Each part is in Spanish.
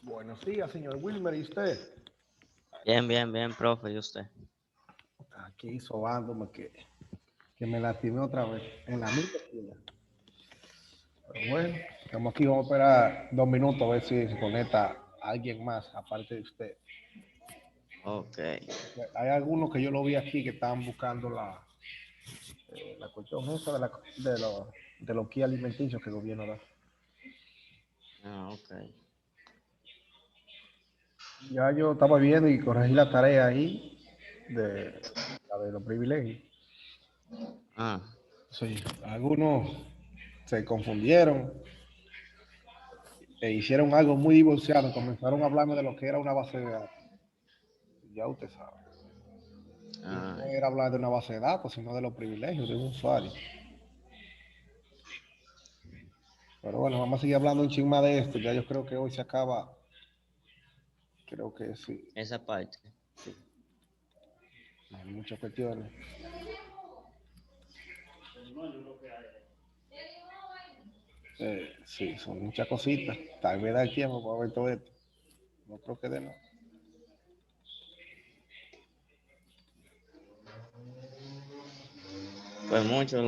Buenos días, señor Wilmer. ¿Y usted? Bien, bien, bien, profe, ¿y usted? Aquí sobándome que me lastimé otra vez en la misma esquina. Pero bueno, estamos aquí, vamos a esperar 2 minutos a ver si se conecta alguien más aparte de usted. Ok. Hay algunos que yo lo vi aquí que estaban buscando la cuestión esa de los kits alimenticios que el gobierno da. Ah, ok. Ya yo estaba viendo y corregí la tarea ahí de la de los privilegios. Ah, Sí, algunos se confundieron e hicieron algo muy divorciado, comenzaron a hablarme de lo que era una base de datos. Ya usted sabe. Y no ah, era hablar de una base de datos, sino de los privilegios de un usuario. Pero bueno, vamos a seguir hablando un chisme de esto. Ya yo creo que hoy se acaba. Creo que sí. esa parte. Sí. Hay muchas cuestiones. Sí, son muchas cositas. Tal vez da el tiempo para ver todo esto. No creo que de no. Pues mucho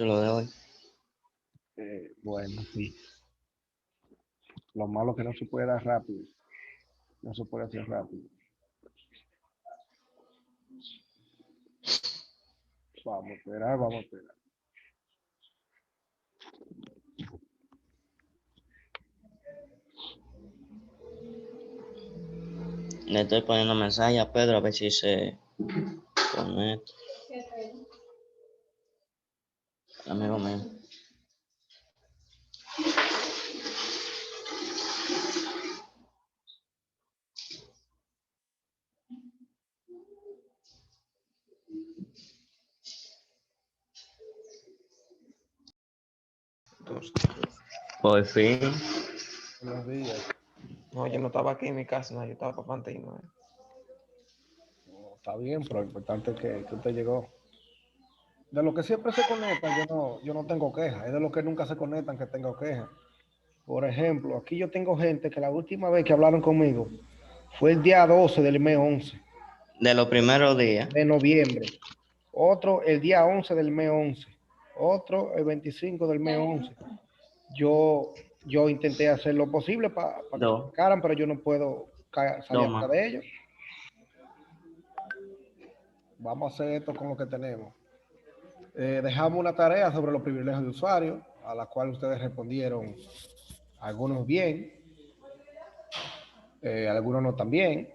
lo de hoy. Bueno, sí. Lo malo es que no se puede dar rápido. No se puede hacer rápido. Vamos a esperar, vamos a esperar. Le estoy poniendo mensaje a Pedro a ver si se conecta. Amigo mío. Entonces, Por fin. Buenos días. no, yo no estaba aquí en mi casa, no, yo estaba para Fantino. No, está bien, pero lo importante es que usted llegó. De los que siempre se conectan, yo no tengo quejas. Es de los que nunca se conectan que tengo quejas. Por ejemplo, aquí yo tengo gente que la última vez que hablaron conmigo fue el día 12 del mes 11 De los primeros días. de noviembre. Otro el día 11 del mes 11. Otro el 25 del mes 11. Yo intenté hacer lo posible para que se Dos. sacaran, pero yo no puedo salir Toma. atrás de ellos. Vamos a hacer esto con lo que tenemos. Dejamos una tarea sobre los privilegios de usuario, a la cual ustedes respondieron algunos bien, algunos no tan bien.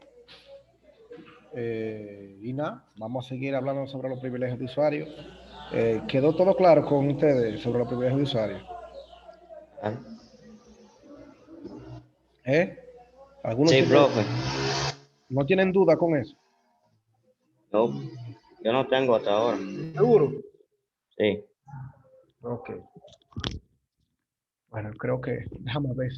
Y nada, vamos a seguir hablando sobre los privilegios de usuario. ¿Quedó todo claro con ustedes sobre los privilegios de usuario? Ah, ¿Eh? ¿Algunos sí, profe. no tienen duda con eso? No, yo no tengo hasta ahora. ¿Seguro? Sí. Ok. Bueno, creo que, déjame ver.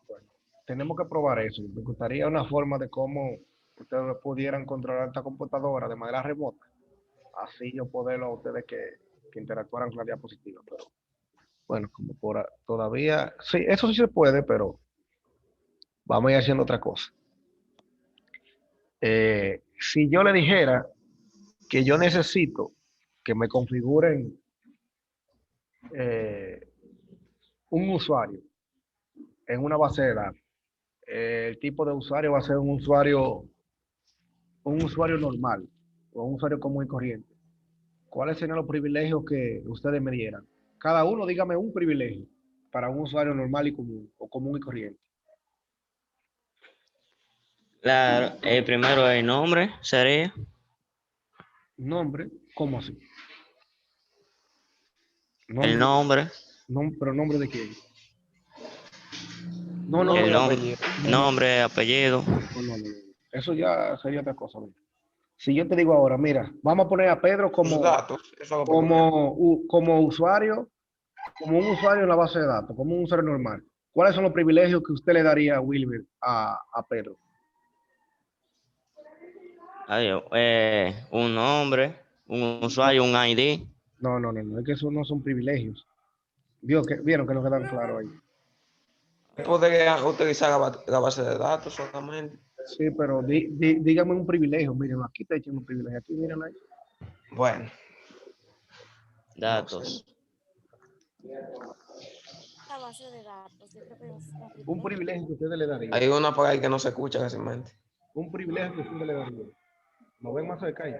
Bueno, tenemos que probar eso. Me gustaría una forma de cómo ustedes pudieran controlar esta computadora de manera remota. Así yo poderlo a ustedes que interactuaran con la diapositiva. Pero bueno, como todavía, sí, eso sí se puede, pero vamos a ir haciendo otra cosa. Si yo le dijera que yo necesito que me configuren eh, un usuario en una base de datos, el tipo de usuario va a ser un usuario normal o un usuario común y corriente. ¿Cuáles serían los privilegios que ustedes me dieran? Cada uno dígame un privilegio para un usuario normal y común o común y corriente. El primero, el nombre sería. Nombre, ¿cómo así? El Nombre, nombre. pero nombre de quién? No, no, no, El Nombre y no, nombre. apellido. no, no, Nombre, apellido. no. Eso ya sería otra cosa. Mira. Si yo te digo ahora, mira, vamos a poner a Pedro Sus como, datos, eso es algo peculiar. como, como usuario, como un usuario en la base de datos, como un usuario normal. ¿Cuáles son los privilegios que usted le daría a Wilmer a Pedro? Adiós. Un nombre, un No, usuario, un ID. no, es que esos no son privilegios. Vieron que no quedan claro ahí. Podría utilizar la base de datos solamente. Sí, pero dígame un privilegio. Miren, aquí está echando un privilegio. Aquí, miren ahí. Bueno, no sé. Datos. La base de datos, yo creo que es un Un privilegio. privilegio que ustedes le darían. Hay una por ahí que no se escucha casi. Un privilegio que ustedes le darían. ¿Lo ven más cerca ahí?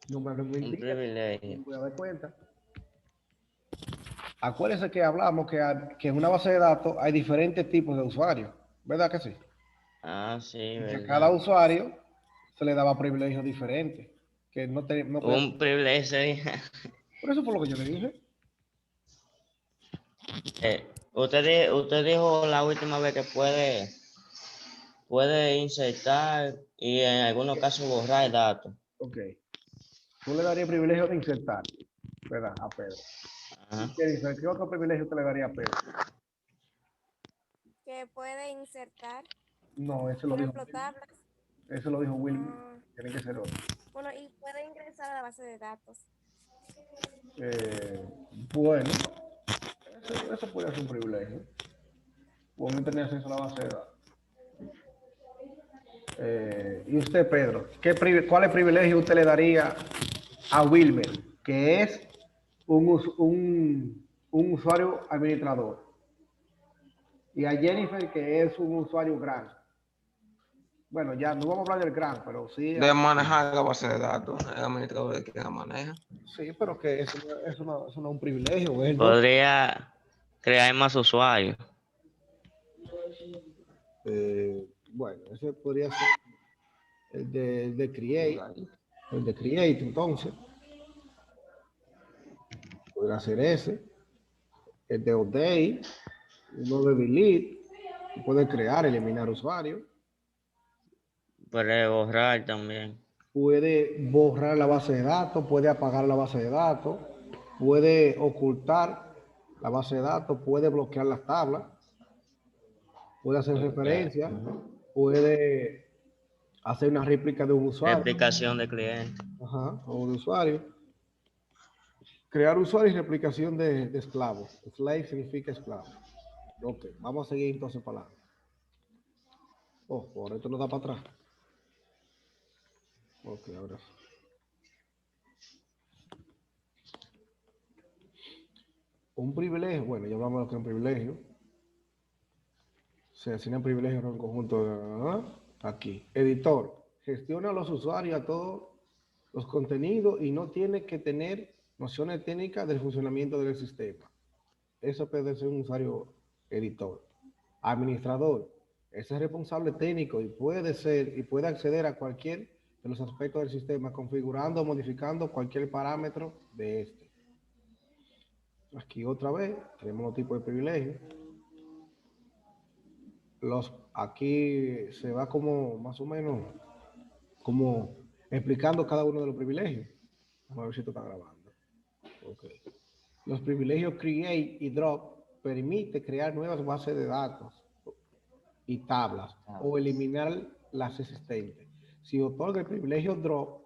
No me Un mentira. privilegio. No voy a dar cuenta. Acuérdense que hablamos que en una base de datos hay diferentes tipos de usuarios. ¿Verdad que sí? Ah, sí, Y que a verdad. cada usuario se le daba privilegios diferentes. Que no podía- Un privilegio. Por eso fue lo que yo le dije. Usted dijo la última vez que puede insertar y en algunos casos borrar datos. Ok. Tú le darías privilegio de insertar, ¿verdad? A Pedro. Ajá. ¿Qué otro privilegio te le daría a Pedro? Que puede insertar, No, ese lo por dijo ejemplo, Wilmer. tablas. Ese lo dijo Wilmer. ah, Tiene que ser otro. bueno, y puede ingresar a la base de datos. Bueno, eso puede ser un privilegio. Bueno, tener acceso a la base de datos. Y usted, Pedro, ¿cuál privilegio usted le daría a Wilmer, que es un usuario administrador? Y a Jennifer, que es un usuario gran. Bueno, ya no vamos a hablar del gran, pero sí, De manejar la base de datos, el administrador que la maneja. sí, pero que eso no es un privilegio, es el don. Podría crear más usuarios. Bueno, ese podría ser el de Create, entonces, podría ser ese, el de Update, uno de Delete, puede crear, eliminar usuarios, Puede borrar también. puede borrar la base de datos, puede apagar la base de datos, puede ocultar la base de datos, puede bloquear las tablas, puede hacer referencia, puede hacer una réplica de un usuario, Replicación de cliente. o de usuario, crear usuario y replicación de esclavos. Slave significa esclavo. Ok, vamos a seguir entonces para adelante. Oh, por esto no da para atrás. Ok, ahora sí. Un privilegio, bueno, ya hablamos de lo que es un privilegio. Se asignan privilegios en un conjunto aquí. Editor, gestiona a los usuarios, a todos los contenidos y no tiene que tener nociones técnicas del funcionamiento del sistema. Eso puede ser un usuario editor. Administrador, ese es responsable técnico y puede acceder a cualquier de los aspectos del sistema, configurando o modificando cualquier parámetro de este. Aquí otra vez tenemos los tipos de privilegios. Aquí se va como más o menos como explicando cada uno de los privilegios. Vamos a ver si esto está grabando. Okay. Los privilegios create y drop permite crear nuevas bases de datos y tablas o eliminar las existentes. Si otorga el privilegio drop,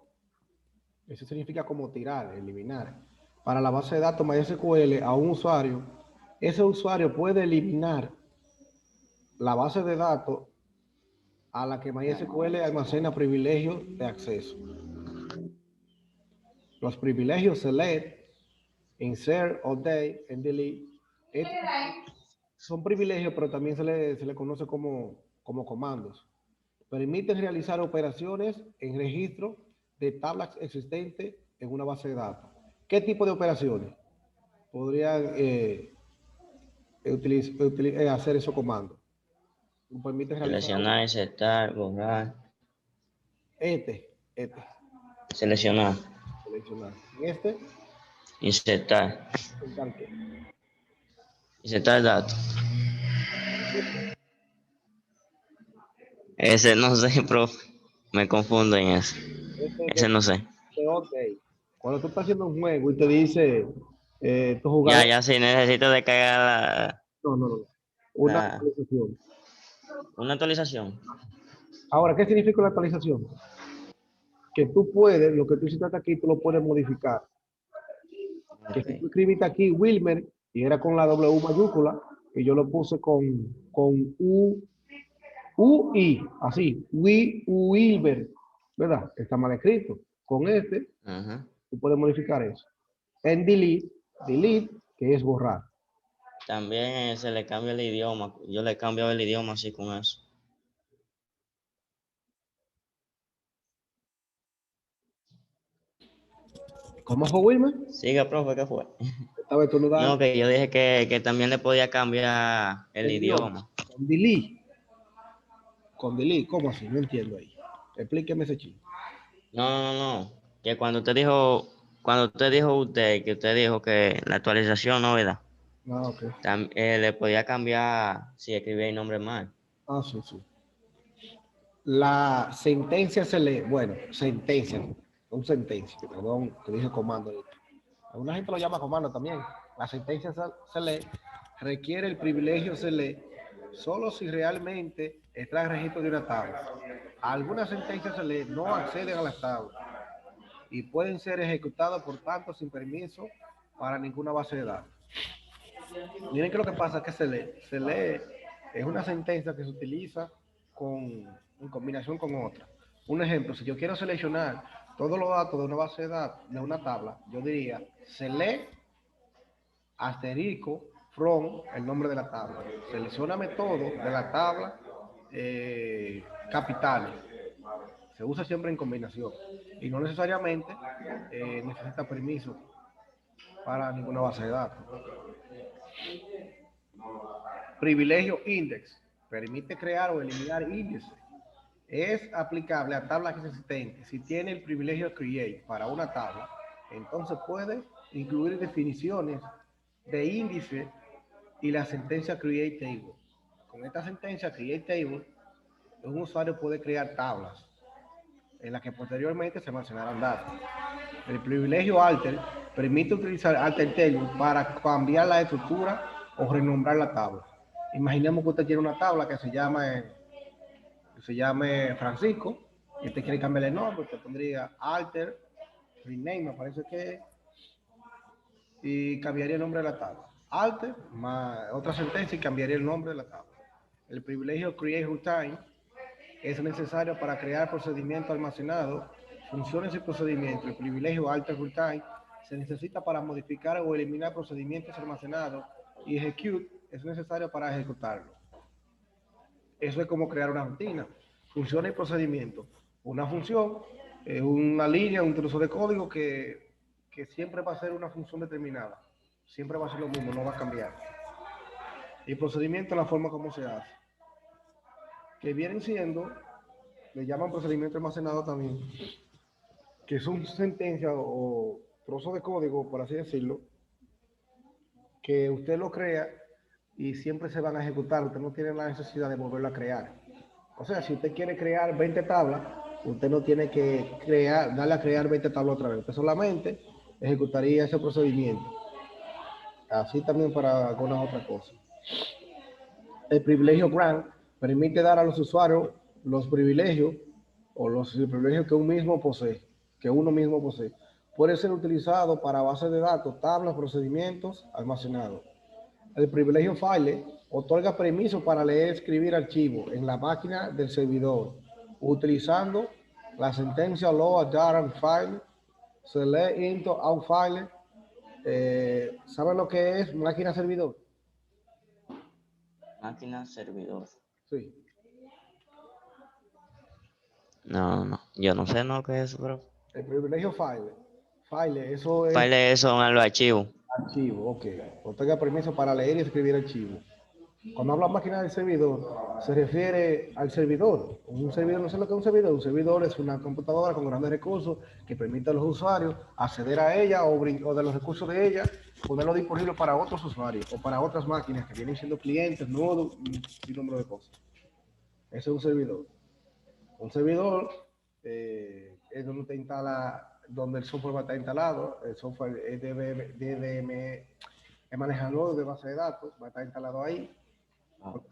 eso significa como tirar, eliminar. Para la base de datos MySQL a un usuario, ese usuario puede eliminar la base de datos a la que MySQL almacena privilegios de acceso. Los privilegios select, insert, update and delete son privilegios, pero también se le conoce como comandos. Permiten realizar operaciones en registro de tablas existentes en una base de datos. ¿Qué tipo de operaciones podrían hacer esos comandos? Permite realizar Seleccionar, insertar, borrar. este, Seleccionar, seleccionar. Este, insertar. insertar qué. Insertar datos. Ese no sé, profe. Me confundo en eso. Este Ese no sé. de update. Cuando tú estás haciendo un juego y te dice tu Ya, jugador, ya, sí, necesito descargar no, una la, actualización. una actualización. Ahora, ¿qué significa la actualización? que tú puedes, lo que tú hiciste aquí, tú lo puedes modificar. Que si tú Ok. escribiste aquí Wilmer y era con la W mayúscula, y yo lo puse con UI, así, Wilber, ¿verdad? Está mal escrito. Con este, Ujú. tú puedes modificar eso. En delete, que es borrar. También se le cambia el idioma. Yo le cambio el idioma así con eso. ¿Cómo fue Wilmer? Siga, profe, ¿qué fue? Esta vez tú no das No, que yo dije que también le podía cambiar el el idioma. idioma. Con delete. Con delete, ¿cómo así? No entiendo ahí. Explíqueme ese chiste. No, no, no, no. Que que usted dijo que la actualización no, ¿verdad? Ah, ok. Le podía cambiar si escribía el nombre mal. Ah, sí, sí. La sentencia se lee, bueno, sentencia, un sentencia, perdón, que dije comando ahorita. Alguna gente lo llama comando también. La sentencia se lee, requiere el privilegio se lee, solo si realmente está el registro de una tabla. Algunas sentencias se lee no acceden a las tablas y pueden ser ejecutadas por tanto sin permiso para ninguna base de datos. Miren que lo que pasa es que se lee, es una sentencia que se utiliza en combinación con otra. Un ejemplo, si yo quiero seleccionar todos los datos de una base de datos, de una tabla, yo diría, se lee asterisco from el nombre de la tabla. Seleccioname todo de la tabla capitales. Se usa siempre en combinación y no necesariamente necesita permiso para ninguna base de datos. Privilegio index. Permite crear o eliminar índices. Es aplicable a tablas existentes. Si tiene el privilegio create para una tabla, entonces puede incluir definiciones de índice y la sentencia create table. Con esta sentencia create table, un usuario puede crear tablas en las que posteriormente se almacenarán datos. El privilegio alter permite utilizar alter table para cambiar la estructura o renombrar la tabla. Imaginemos que usted tiene una tabla que se llame Francisco y usted quiere cambiarle el nombre, usted pondría alter, rename, me parece que, y cambiaría el nombre de la tabla. Alter, más otra sentencia y cambiaría el nombre de la tabla. El privilegio create routine es necesario para crear procedimientos almacenados, funciones y procedimientos. El privilegio alter routine se necesita para modificar o eliminar procedimientos almacenados y execute es necesario para ejecutarlo. Eso es como crear una rutina. Funciones y procedimientos. Una función es una línea, un trozo de código que siempre va a ser una función determinada. Siempre va a ser lo mismo, no va a cambiar. Y procedimiento es la forma como se hace. Que vienen siendo, le llaman procedimiento almacenado también, que son sentencias o trozos de código, por así decirlo, que usted lo crea y siempre se van a ejecutar. Usted no tiene la necesidad de volverlo a crear. O sea, si usted quiere crear 20 tablas, usted no tiene que darle a crear 20 tablas otra vez. Usted solamente ejecutaría ese procedimiento. Así también para algunas otras cosas. El privilegio grant permite dar a los usuarios los privilegios o los privilegios que uno mismo posee. Puede ser utilizado para bases de datos, tablas, procedimientos almacenados. El privilegio file otorga permiso para leer y escribir archivos en la máquina del servidor, utilizando la sentencia load data file, select into out file. ¿Saben lo que es máquina servidor? Máquina servidor. Sí. No, no. Yo no sé no qué es eso, pero. El privilegio file. File, eso es File eso en los archivos. archivo, ok. Otorga permiso para leer y escribir archivos. Cuando habla máquina del servidor, se refiere al servidor. Un servidor, no sé lo que es un servidor. Un servidor es una computadora con grandes recursos que permite a los usuarios acceder a ella o de los recursos de ella, ponerlo disponible para otros usuarios o para otras máquinas que vienen siendo clientes, nodos, un número de cosas. Ese es un servidor. Un servidor es donde te instala, donde el software va a estar instalado. El software es DDM, el manejador de base de datos, va a estar instalado ahí.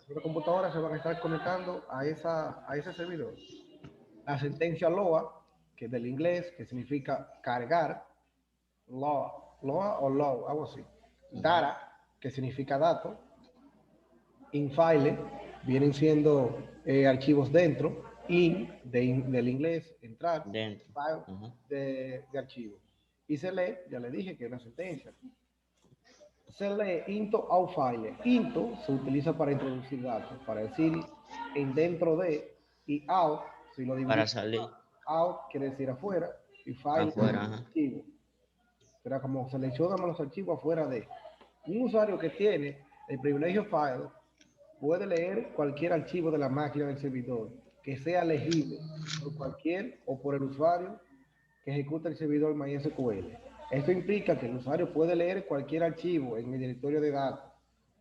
Las computadoras se van a estar conectando a ese servidor. La sentencia LOA, que es del inglés, que significa cargar, load, algo así. Data, que significa datos. Infile, vienen siendo archivos dentro. Del inglés, entrar, Dentro. file Ajá. de archivo. Y se lee, ya le dije que es una sentencia. Se lee into out file. Into se utiliza para introducir datos, para decir en dentro de, y out, si lo Para dividimos, salir out quiere decir afuera, y file afuera. Ajá. archivo. Será como seleccionamos los archivos afuera de. Un usuario que tiene el privilegio file puede leer cualquier archivo de la máquina del servidor que sea legible por cualquier o por el usuario que ejecuta el servidor MySQL. Esto implica que el usuario puede leer cualquier archivo en el directorio de datos,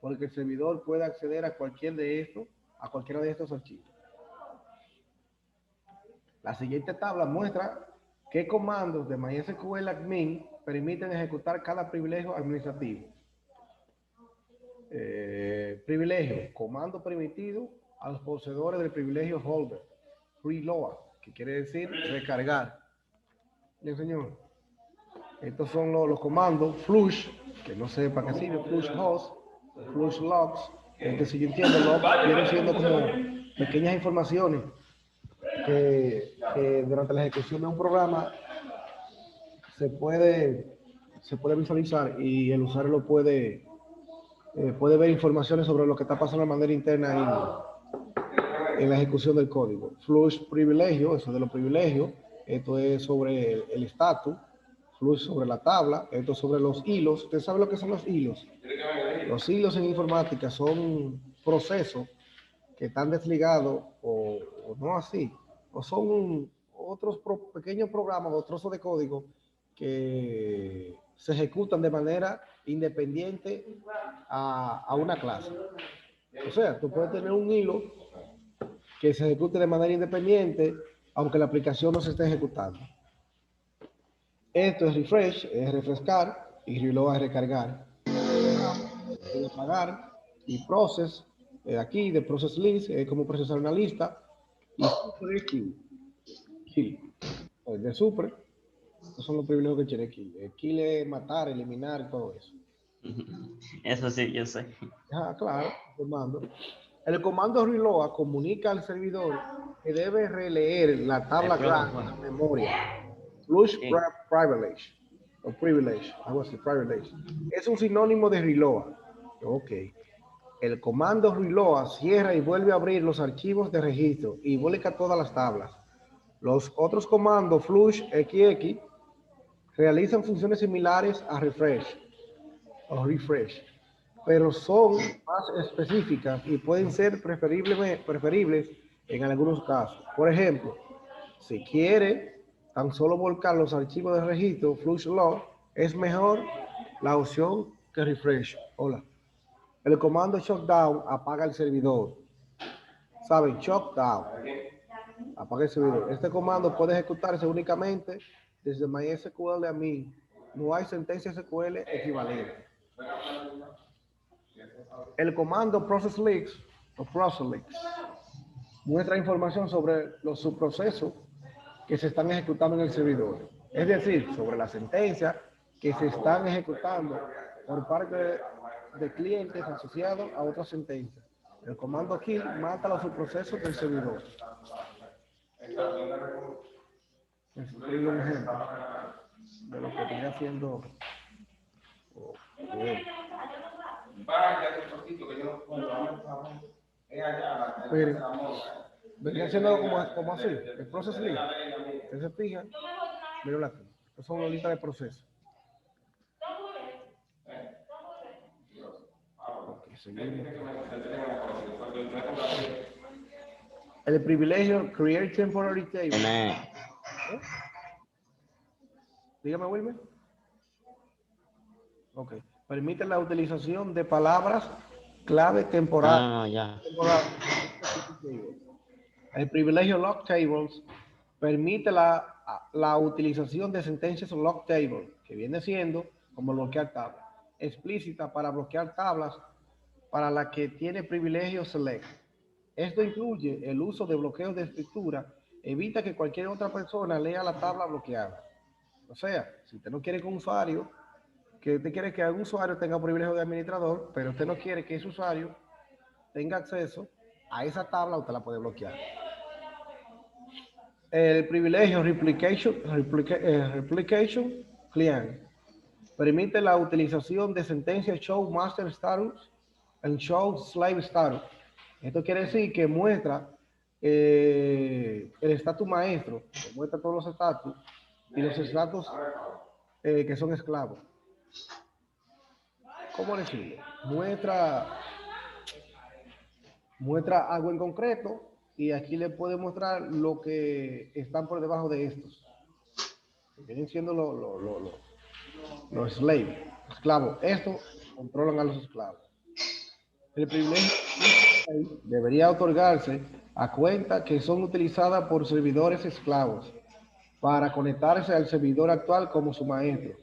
porque el servidor puede acceder a cualquiera de estos archivos. La siguiente tabla muestra qué comandos de MySQL admin permiten ejecutar cada privilegio administrativo. Privilegio, comando permitido a los poseedores del privilegio holder. Reload, que quiere decir recargar. Bien, señor. Estos son los comandos. Flush, que no sé para qué sirve. Flush host, flush logs. Que si yo entiendo, logs vienen siendo como pequeñas informaciones que durante la ejecución de un programa se puede visualizar y el usuario lo puede ver informaciones sobre lo que está pasando de manera interna en la ejecución del código. Flush privilegio, eso de los privilegios, esto es sobre el estatus. Flush sobre la tabla, esto sobre los hilos. ¿Usted sabe lo que son los hilos? Los hilos en informática son procesos que están desligados o no así, o son otros pequeños programas o trozos de código que se ejecutan de manera independiente a una clase. O sea, tú puedes tener un hilo que se ejecute de manera independiente, aunque la aplicación no se esté ejecutando. Esto es refresh, es refrescar, y reload es recargar. Y apagar, y process, aquí de process list, es como procesar una lista, y super es kill. De super, estos son los privilegios que tiene kill. Kill es matar, eliminar, todo eso. Eso sí, yo sé. Ah, claro, comando. El comando reload comunica al servidor que debe releer la tabla grande en memoria. Flush privilege, o privilege, algo así, privilege. Es un sinónimo de reload. Ok. El comando reload cierra y vuelve a abrir los archivos de registro y vuelca todas las tablas. Los otros comandos flush xx realizan funciones similares a refresh o refresh, pero son más específicas y pueden ser preferibles en algunos casos. Por ejemplo, si quiere tan solo volcar los archivos de registro flush log, es mejor la opción que refresh. Hola. El comando shutdown apaga el servidor. ¿Saben? Shutdown. Apaga el servidor. Este comando puede ejecutarse únicamente desde MySQL a mí. No hay sentencia SQL equivalente. El comando processleaks o processleaks muestra información sobre los subprocesos que se están ejecutando en el servidor. Es decir, sobre las sentencias que se están ejecutando por parte de clientes asociados a otras sentencias. El comando kill mata los subprocesos del servidor. Es un ejemplo de lo que viene haciendo. Miren, venía haciendo como así, el process list. Ustedes se fijan, miren aquí. Estas son las listas de procesos. Okay, seguimos. El privilegio Create Temporary Table. Dígame, Wilmer. Ok. Permite la utilización de palabras clave temporales. No, ya. El privilegio Lock Tables permite la utilización de sentencias Lock Table, que viene siendo como bloquear tablas, explícita para bloquear tablas para la que tiene privilegio Select. Esto incluye el uso de bloqueos de escritura evita que cualquier otra persona lea la tabla bloqueada. O sea, si usted no quiere que un usuario, que usted quiere que algún usuario tenga privilegio de administrador, pero usted no quiere que ese usuario tenga acceso a esa tabla, usted la puede bloquear. El privilegio replication client permite la utilización de sentencias show master status and show slave status. Esto quiere decir que muestra el estatus maestro, que muestra todos los estatus y los estatus que son esclavos. ¿Cómo decirlo? Muestra algo en concreto y aquí le puede mostrar lo que están por debajo de estos. Vienen siendo los esclavos. Estos controlan a los esclavos. El privilegio debería otorgarse a cuentas que son utilizadas por servidores esclavos para conectarse al servidor actual como su maestro.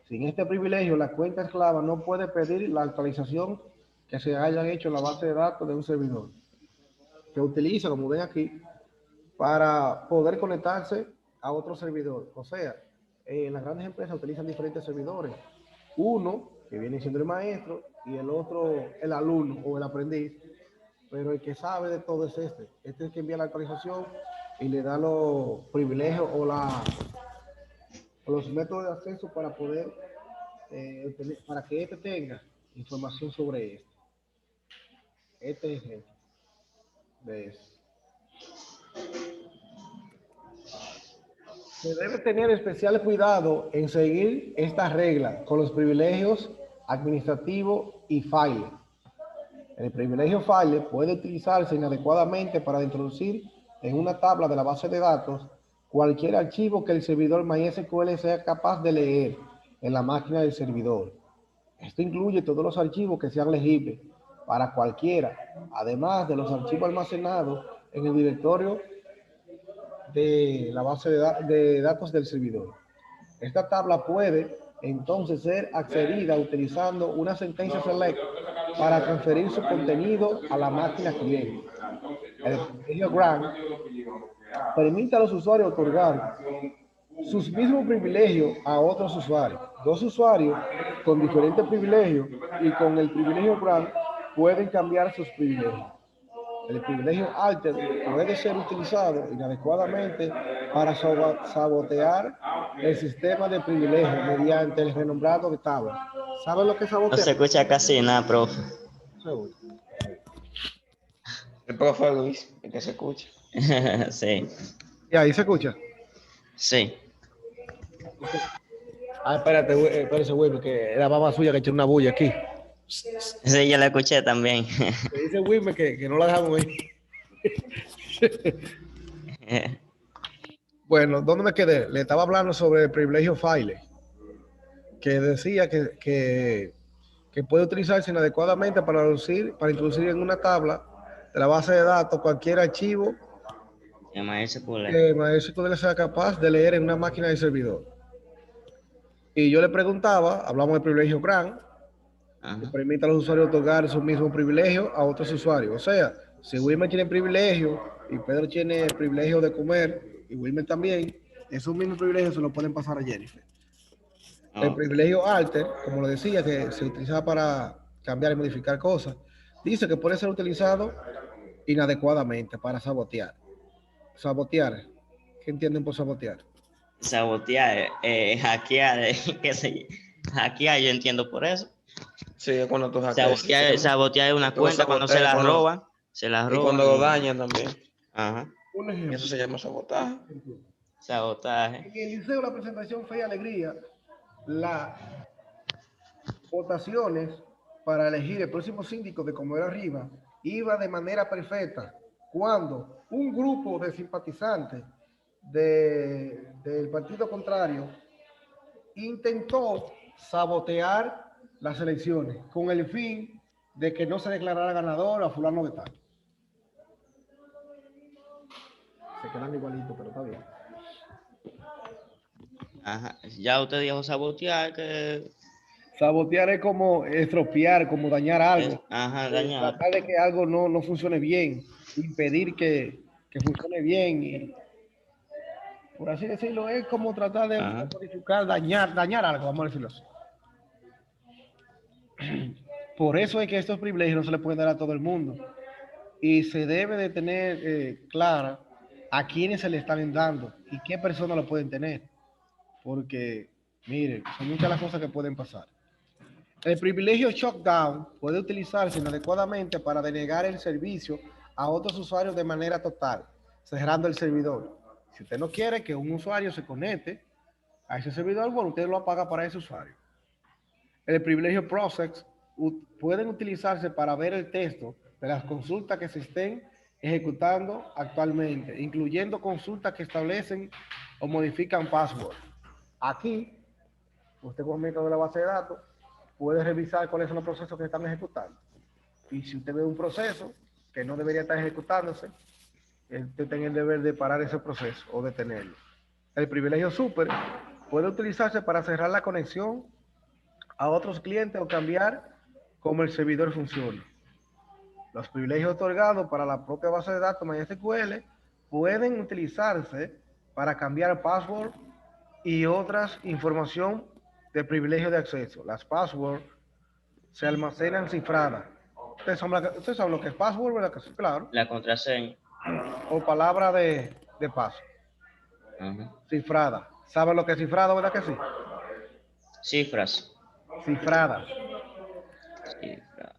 Sin este privilegio, la cuenta esclava no puede pedir la actualización que se hayan hecho en la base de datos de un servidor. Se utiliza, como ven aquí, para poder conectarse a otro servidor. O sea, las grandes empresas utilizan diferentes servidores. Uno, que viene siendo el maestro, y el otro, el alumno o el aprendiz. Pero el que sabe de todo es este. Este es el que envía la actualización y le da los privilegios o los métodos de acceso para poder, para que este tenga información sobre esto. Este es ejemplo de eso. Se debe tener especial cuidado en seguir estas reglas con los privilegios administrativos y file. El privilegio file puede utilizarse inadecuadamente para introducir en una tabla de la base de datos cualquier archivo que el servidor MySQL sea capaz de leer en la máquina del servidor. Esto incluye todos los archivos que sean legibles para cualquiera, además de los archivos almacenados en el directorio de la base de datos del servidor. Esta tabla puede entonces ser accedida utilizando una sentencia select para transferir su contenido a la máquina cliente. El privilegio grant permite a los usuarios otorgar sus mismos privilegios a otros usuarios. Dos usuarios con diferentes privilegios y con el privilegio grant pueden cambiar sus privilegios. El privilegio alter puede ser utilizado inadecuadamente para sabotear el sistema de privilegios mediante el renombrado de tabla. ¿Saben lo que es No sabotear? se escucha casi nada, profe. El profe Luis, el que se escucha. Sí, ¿Y ahí se escucha? sí. Ah, espérate, güey, porque era mamá suya que echó una bulla aquí. Sí, yo la escuché también. Me dice Wilmer que no la dejamos ahí. Bueno, ¿dónde me quedé? Le estaba hablando sobre el privilegio file, que decía que puede utilizarse inadecuadamente para introducir en una tabla de la base de datos cualquier archivo MySQL. que MySQL sea capaz de leer en una máquina de servidor. Y yo le preguntaba, hablamos del privilegio grant, que permite a los usuarios otorgar su mismo privilegio a otros usuarios. O sea, si Wilmer tiene privilegio y Pedro tiene el privilegio de comer y Wilmer también, esos mismos privilegios se los pueden pasar a Jennifer. El privilegio alter, como lo decía, que se utiliza para cambiar y modificar cosas, dice que puede ser utilizado inadecuadamente para sabotear. Sabotear. ¿Qué entienden por sabotear? Sabotear, hackear, qué sé yo. Hackear, yo entiendo por eso. Sí, es cuando tú hackeas. Sabotear una Tú cuenta cuando se saboteas, la cuando- roban. Se la Y roban. cuando lo dañan también. Ajá. Un Y ejemplo. eso se llama sabotaje. Sabotaje. En el liceo, la presentación Fe y Alegría, las votaciones para elegir el próximo síndico de Comodoro Arriba iba de manera perfecta cuando un grupo de simpatizantes del partido contrario intentó sabotear las elecciones con el fin de que no se declarara ganador a fulano de tal. Se quedan igualitos, pero está bien. Ajá. Ya usted dijo sabotear, que Sabotear es como estropear, como dañar algo. ajá, dañar. Tratar de que algo no funcione bien, impedir que funcione bien por así decirlo, es como tratar de Ajá. modificar, dañar algo, vamos a decirlo así. Por eso es que estos privilegios no se le pueden dar a todo el mundo. Y se debe de tener clara a quiénes se le están dando y qué personas lo pueden tener. Porque, miren, son muchas las cosas que pueden pasar. El privilegio shutdown puede utilizarse inadecuadamente para denegar el servicio a otros usuarios de manera total, cerrando el servidor. Si usted no quiere que un usuario se conecte a ese servidor, bueno, usted lo apaga para ese usuario. El privilegio process pueden utilizarse para ver el texto de las consultas que se estén ejecutando actualmente, incluyendo consultas que establecen o modifican password. Aquí, usted con el método de la base de datos puede revisar cuáles son los procesos que están ejecutando. Y si usted ve un proceso que no debería estar ejecutándose, usted tiene el deber de parar ese proceso o detenerlo. El privilegio super puede utilizarse para cerrar la conexión a otros clientes o cambiar cómo el servidor funciona. Los privilegios otorgados para la propia base de datos MySQL pueden utilizarse para cambiar password y otras información de privilegio de acceso. Las passwords se almacenan cifradas. Usted sabe lo que es password, ¿verdad que sí? Claro. La contraseña. O palabra de paso. Ajá. Cifrada. ¿Sabe lo que es cifrado, verdad que sí? Cifras. Cifrada. Cifra.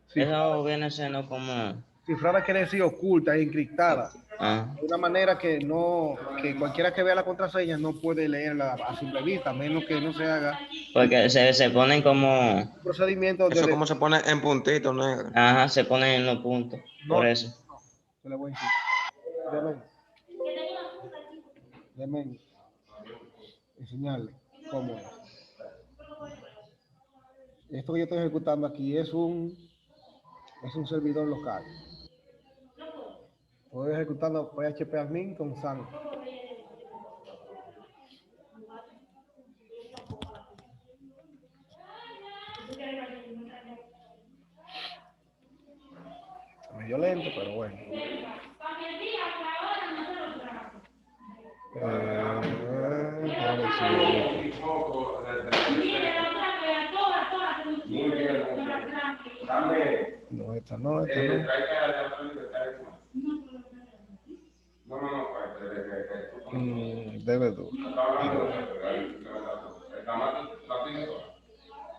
Cifrada, Eso viene siendo como... cifrada quiere decir oculta, encriptada. Ah, De una manera que no, que cualquiera que vea la contraseña no puede leerla a simple vista, a menos que no se haga porque se ponen como... un procedimiento Eso de como se pone en puntito negro. Ajá, se ponen en los puntos. no, Por eso. no, se le voy a decir. Déjenme enseñarle cómo es. Esto que yo estoy ejecutando aquí es un servidor local. Estoy ejecutando PHP admin con SAN. Medio lento, pero bueno. Déjame ver si- No, esta no, esta no. Debe tú.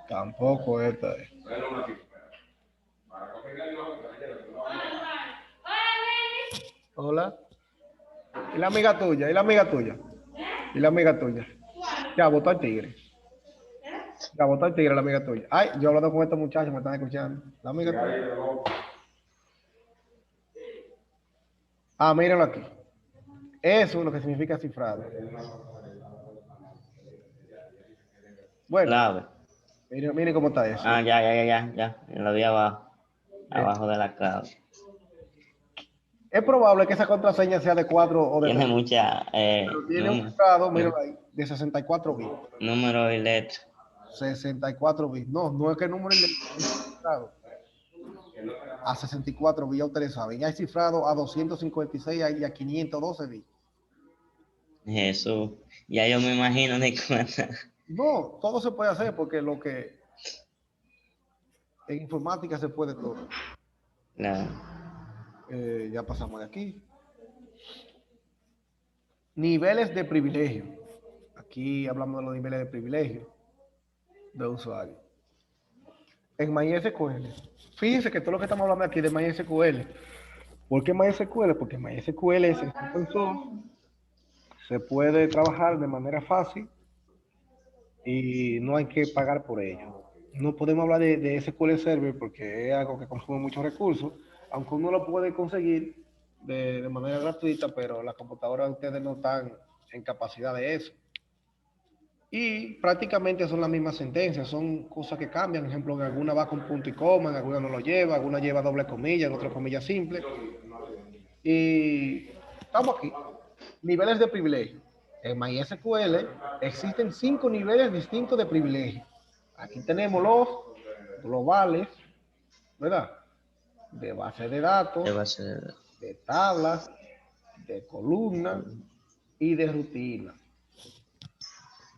Tampoco esta es. Hola. ¿Y la amiga tuya? ¿Y la amiga tuya? ¿Y la amiga tuya? Ya votó al tigre. Ya votó al tigre la amiga tuya. Ay, yo hablando con estos muchachos, me están escuchando. La amiga tuya. Ah, mírenlo aquí. Eso es lo que significa cifrado. Bueno, Clave. miren cómo está eso. Ah, ya. Lo vi abajo. Abajo de la clave. Es probable que esa contraseña sea de 4 o de Tiene 3. mucha Pero tiene un cifrado, mírenlo ahí, de 64 bits. número y letra. 64 bits. No, no es que el número es cifrado. A 64 bits, ya ustedes saben. Ya hay cifrado a 256 y a 512 bits. Jesús. Ya yo me imagino de cuánta. No, todo se puede hacer porque lo que en informática se puede todo. Claro. Ya pasamos de aquí. Niveles de privilegio. Aquí hablamos de los niveles de privilegio de usuario. En MySQL. Fíjense que todo lo que estamos hablando aquí de MySQL. ¿Por qué MySQL? Porque MySQL es open source, se puede trabajar de manera fácil y no hay que pagar por ello. No podemos hablar de SQL Server porque es algo que consume muchos recursos, aunque uno lo puede conseguir de manera gratuita, pero las computadoras de ustedes no están en capacidad de eso. Y prácticamente son las mismas sentencias, son cosas que cambian. Por ejemplo, en alguna va con punto y coma, en alguna no lo lleva, en alguna lleva doble comilla, en otra comilla simple. Y estamos aquí. Niveles de privilegio. En MySQL existen 5 niveles distintos de privilegio. Aquí tenemos los globales, ¿verdad? De base de datos, ¿Qué va a ser? de tablas, de columnas, y de rutina.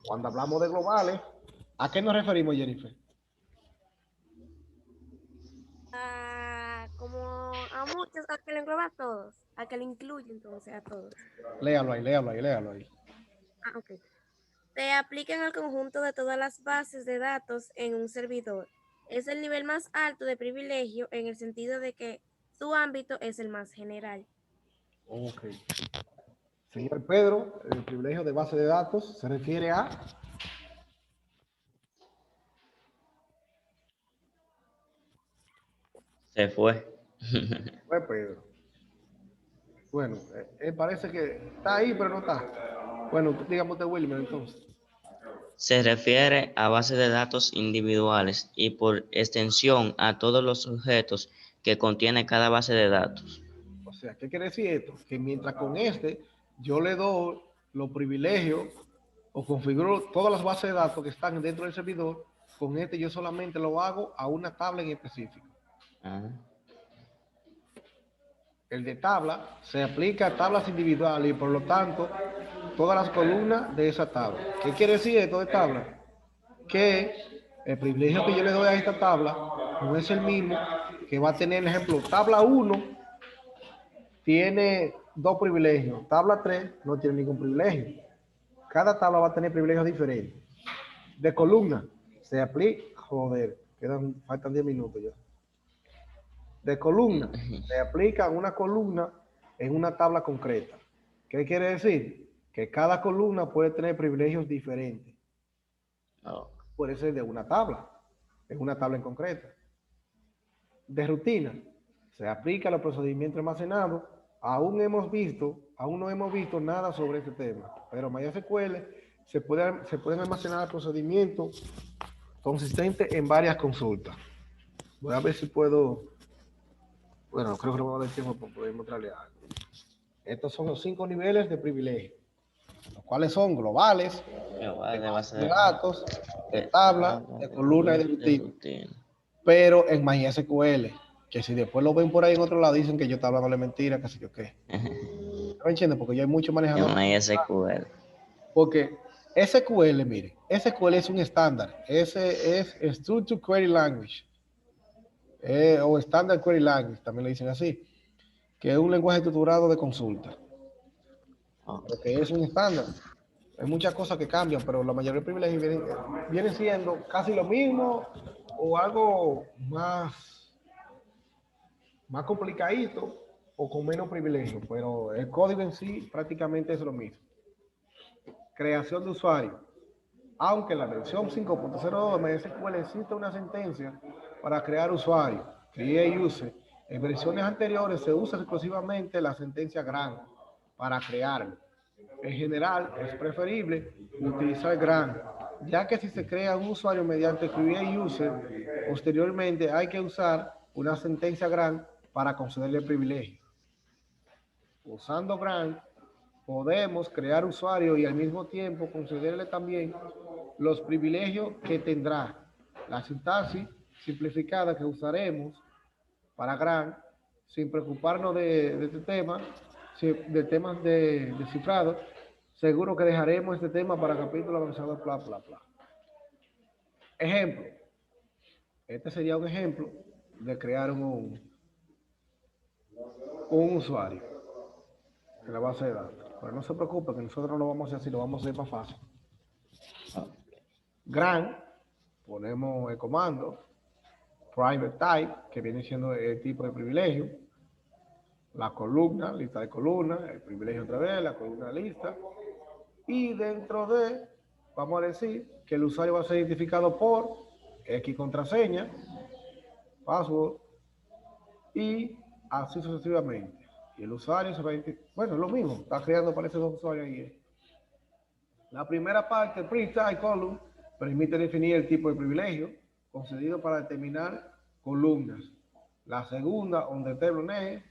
Cuando hablamos de globales, ¿a qué nos referimos, Jennifer? Como a muchos, a que le engloba a todos, a que le incluye entonces a todos. Léalo ahí, léalo ahí, léalo ahí. Ok. Se aplican al conjunto de todas las bases de datos en un servidor. Es el nivel más alto de privilegio en el sentido de que su ámbito es el más general. Ok. Señor Pedro, el privilegio de base de datos se refiere a... Se fue. Pues Pedro. Bueno, parece que está ahí, pero no está. Bueno, digamos de Wilmer entonces. Se refiere a bases de datos individuales y por extensión a todos los objetos que contiene cada base de datos. O sea, ¿qué quiere decir esto? Que mientras con este yo le doy los privilegios o configuro todas las bases de datos que están dentro del servidor, con este yo solamente lo hago a una tabla en específico. Ajá. El de tabla se aplica a tablas individuales y por lo tanto todas las columnas de esa tabla. ¿Qué quiere decir esto de tabla? Que el privilegio que yo le doy a esta tabla no es el mismo que va a tener, por ejemplo, tabla 1 tiene 2 privilegios, tabla 3 no tiene ningún privilegio. Cada tabla va a tener privilegios diferentes. De columna se aplica, joder, faltan 10 minutos ya. De columna se aplica una columna en una tabla concreta. ¿Qué quiere decir? Que cada columna puede tener privilegios diferentes. Oh. Puede ser de una tabla, en una tabla en concreta. De rutina se aplica a los procedimientos almacenados. Aún no hemos visto nada sobre este tema, pero MySQL se pueden almacenar procedimientos consistentes en varias consultas. Voy a ver si puedo. Bueno, creo que no me va a dar tiempo para poder mostrarle algo. Estos son los 5 niveles de privilegio, los cuales son globales, De base de datos, de tabla, de columna y de rutina. rutina. Pero en MySQL, que si después lo ven por ahí en otro lado, dicen que yo estaba hablando de mentira, que sé yo qué. ¿No me entiendes? Porque yo hay mucho manejador. En MySQL. Porque SQL, mire, SQL es un estándar. Ese es Structured Query Language. O Standard Query Language, también le dicen así. Que es un lenguaje estructurado de consulta. Porque es un estándar. Hay muchas cosas que cambian, pero la mayoría de privilegios vienen siendo casi lo mismo o algo más complicadito o con menos privilegio, pero el código en sí prácticamente es lo mismo. Creación de usuario. Aunque en la versión 5.02 de MySQL existe una sentencia para crear usuario, create user, en versiones anteriores se usa exclusivamente la sentencia GRAN para crearlo. En general, es preferible utilizar GRAN, ya que si se crea un usuario mediante create user, posteriormente hay que usar una sentencia GRAN para concederle privilegio. Usando GRAN, podemos crear usuario y al mismo tiempo concederle también los privilegios que tendrá. La sintaxis simplificada que usaremos para GRAN, sin preocuparnos de este tema, de temas de cifrado, seguro que dejaremos este tema para capítulo avanzado, bla, bla, bla. Ejemplo. Este sería un ejemplo de crear un usuario en la base de datos. Pero no se preocupe que nosotros no lo vamos a hacer así, lo vamos a hacer más fácil. GRAN, ponemos el comando, private type, que viene siendo el tipo de privilegio, la columna, lista de columnas, el privilegio otra vez, la columna lista, y dentro de, vamos a decir, que el usuario va a ser identificado por X contraseña, password, y así sucesivamente. Y el usuario se va a identificar, bueno, es lo mismo, está creando para esos dos usuarios ahí. La primera parte, print type column, permite definir el tipo de privilegio concedido para determinar columnas. La segunda, on the table name,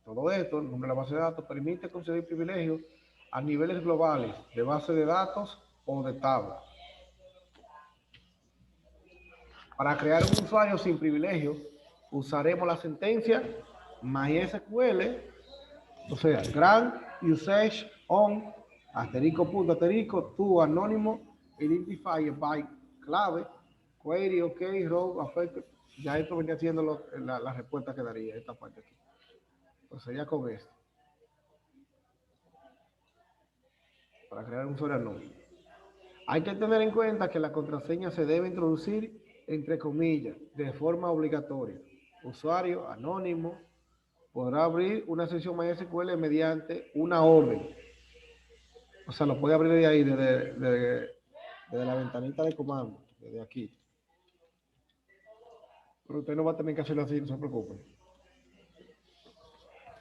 todo esto, el nombre de la base de datos, permite conceder privilegios a niveles globales de base de datos o de tabla. Para crear un usuario sin privilegio, usaremos la sentencia MySQL, o sea, grant usage on Asterisco, punto, asterisco, tu anónimo, identifier by clave, query, ok, row, affect. Ya esto venía siendo la respuesta que daría esta parte aquí. Pues sería con esto. Para crear un usuario anónimo. Hay que tener en cuenta que la contraseña se debe introducir entre comillas, de forma obligatoria. Usuario anónimo podrá abrir una sesión MySQL mediante una orden. O sea, lo puede abrir de ahí, desde la ventanita de comando, desde aquí. Pero usted no va a tener que hacerlo así, no se preocupe.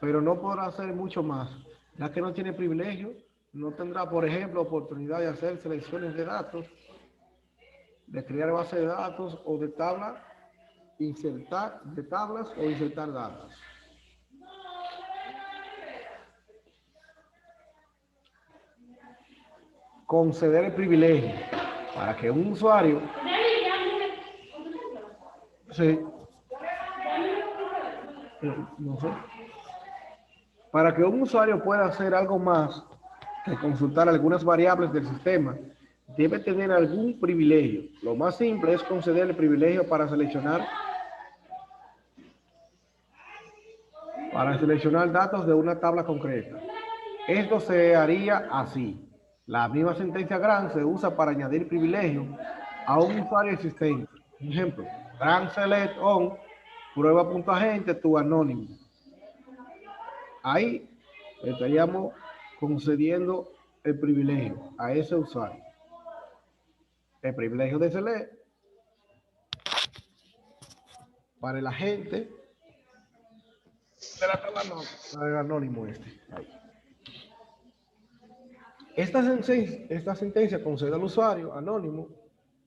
Pero no podrá hacer mucho más. Ya que no tiene privilegio, no tendrá, por ejemplo, oportunidad de hacer selecciones de datos, de crear bases de datos o de tablas, insertar de tablas o insertar datos. Conceder el privilegio para que un usuario sí, no sé, para que un usuario pueda hacer algo más que consultar algunas variables del sistema, debe tener algún privilegio. Lo más simple es conceder el privilegio para seleccionar datos de una tabla concreta. Esto se haría así. La misma sentencia GRAND se usa para añadir privilegios a un usuario existente. Por ejemplo, GRAND select on prueba.agente tu anónimo. Ahí estaríamos concediendo el privilegio a ese usuario. El privilegio de select para el agente de la tabla para el anónimo este. Ahí. Esta sentencia concede al usuario anónimo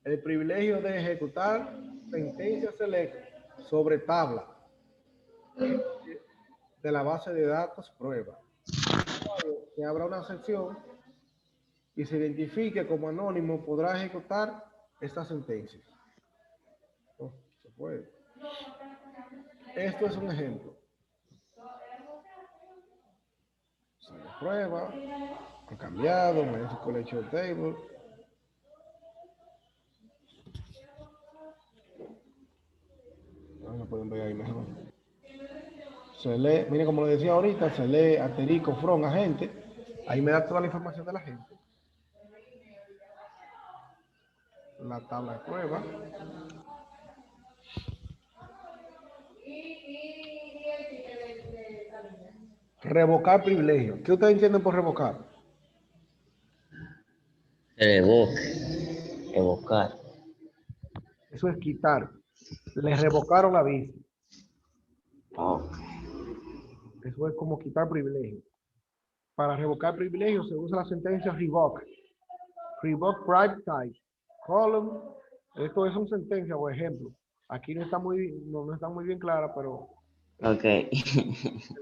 el privilegio de ejecutar sentencia select sobre tabla de la base de datos prueba. Que abra una sección y se identifique como anónimo podrá ejecutar esta sentencia. Oh, se puede. Esto es un ejemplo. Se prueba, ha cambiado, MySQL Show Table. No pueden ver ahí mejor. Se lee, miren como lo decía ahorita, se lee asterisco from agente. Ahí me da toda la información de la gente. La tabla de prueba. Revocar privilegio. ¿Qué ustedes entienden por revocar? Revocar. Eso es quitar. Le revocaron la visa. Okay. Eso es como quitar privilegio. Para revocar privilegio se usa la sentencia revoke. Revoke private site. Column. Esto es una sentencia o ejemplo. Aquí no está muy bien clara, pero Ok. el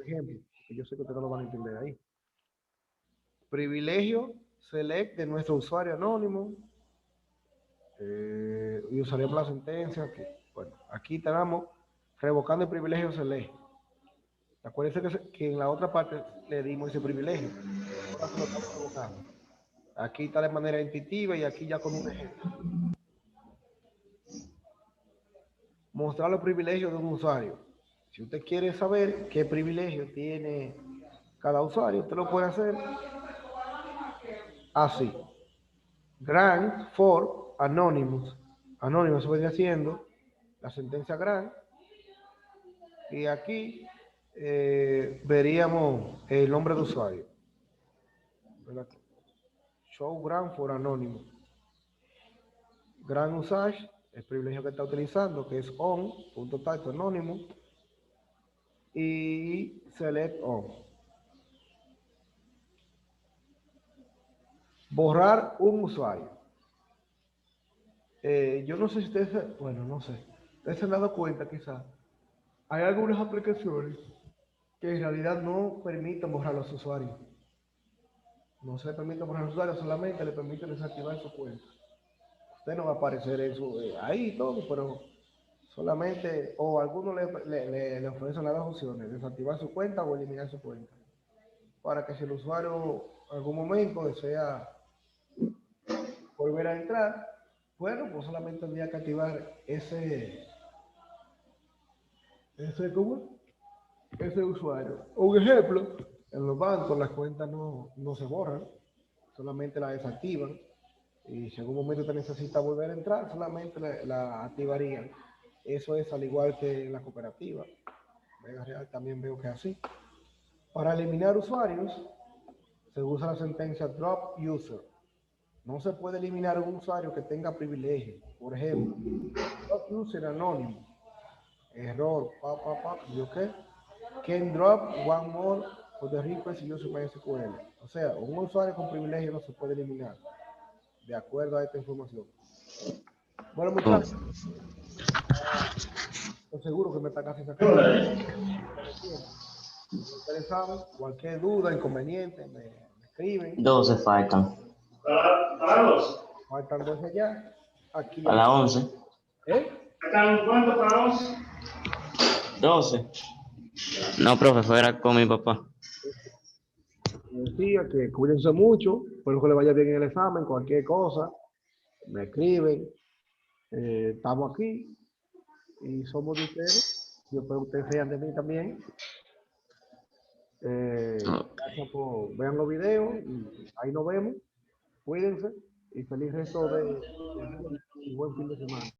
ejemplo, que yo sé que ustedes no lo van a entender ahí. Privilegio select de nuestro usuario anónimo. Y usaríamos la sentencia que, bueno, aquí tenemos revocando el privilegio select. Acuérdense que en la otra parte le dimos ese privilegio. Ahora se lo estamos revocando. Aquí está de manera intuitiva y aquí ya con un ejemplo. Mostrar los privilegios de un usuario. Si usted quiere saber qué privilegio tiene cada usuario, usted lo puede hacer así. Grant for Anonymous. Anonymous viene haciendo la sentencia grant. Y aquí veríamos el nombre de usuario. Show grant for Anonymous. Grant usage, el privilegio que está utilizando, que es on.type anónimo. Y select on. Borrar un usuario. Yo no sé si ustedes, bueno, no sé. Ustedes se han dado cuenta quizás. Hay algunas aplicaciones que en realidad no permiten borrar los usuarios. No se le permite borrar los usuarios, solamente le permite desactivar su cuenta. Usted no va a aparecer eso ahí todo, pero solamente, o algunos le ofrecen las dos opciones, desactivar su cuenta o eliminar su cuenta. Para que si el usuario algún momento desea volver a entrar, bueno, pues solamente tendría que activar ¿cómo? Ese usuario. Un ejemplo, en los bancos las cuentas no se borran, solamente la desactivan. Y si en algún momento te necesita volver a entrar, solamente la activarían. Eso es al igual que la cooperativa. Vega Real también veo que es así. Para eliminar usuarios, se usa la sentencia drop user. No se puede eliminar un usuario que tenga privilegio. Por ejemplo, drop user anónimo. Error, ¿yo qué? Can drop one more for the request user MySQL. O sea, un usuario con privilegio no se puede eliminar. De acuerdo a esta información. Bueno, muchachos. Estoy seguro que me está casi sacando. Ustedes saben, cualquier duda, inconveniente, me escriben. 12 faltan. Faltan 12 ya. Aquí. A las 11. ¿Eh? ¿Cuánto para 11? 12. No, profe, fuera con mi papá. Decía que cuídense mucho, espero que les vaya bien en el examen, cualquier cosa, me escriben. Estamos aquí y somos de ustedes. Yo espero que ustedes sean de mí también. Gracias por vean los videos y ahí nos vemos. Cuídense y feliz resto de y buen fin de semana.